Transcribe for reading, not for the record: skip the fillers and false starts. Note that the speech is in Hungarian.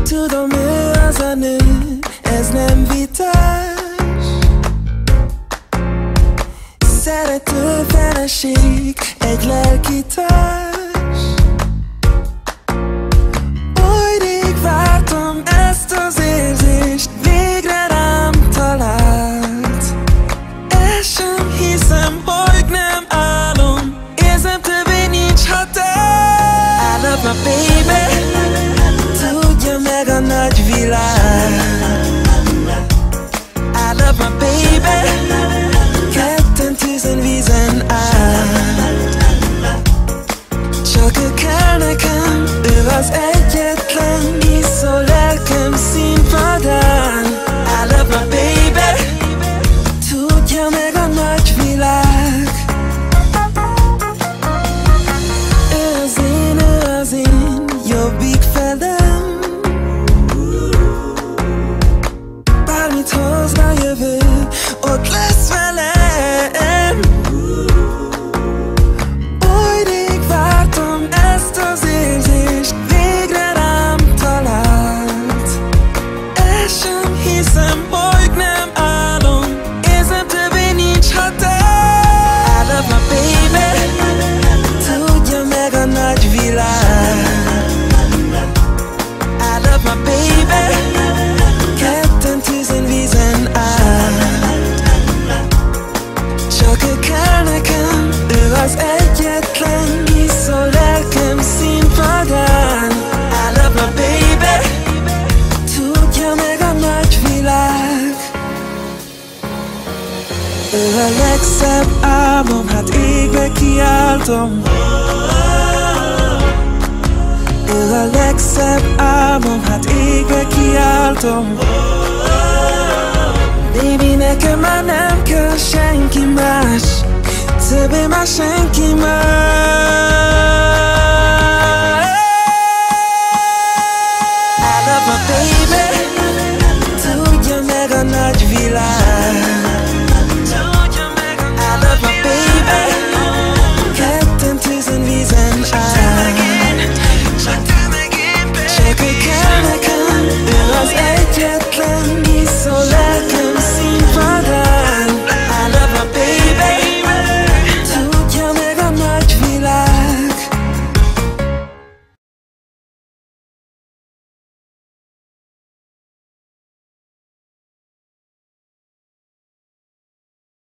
Tudom, ő az a nő, ez nem vitás. Szerető feleség, egy lelkitárs. Oly rég vártam ezt az érzést, végre rám talált. El sem hiszem, hogy nem álom, érzem, többé nincs határ. I love my baby, tudja meg a nagy világ. I love my baby, ketten tűzön vízen át. Csak ő kell nekem, ő az egyetlen, iszol lelkem színpadán. I love my baby, tudja meg a nagy világ. Ő az én jobbik felem. Bármit hozna jövő, ott lesz velem. Oly rég vártam ezt az érzést, végre rám talált. El sem hiszem, hogy nem álom, érzem, többé nincs határ. I love my baby, tudja meg a nagy világ. I love my baby, ketten tűzön vízen át. Csak ő kell nekem, ő az egyetlen, iszol lelkem színpadán. I love my baby, tudja meg a nagy világ. Ő a legszebb álmom, hát égbe kiáltom. Ő a legszebb álmom, hát égbe kiáltom. Baby, nekem már nem kell senki más, többé már senki más. I love my baby, tudja meg a nagy világ.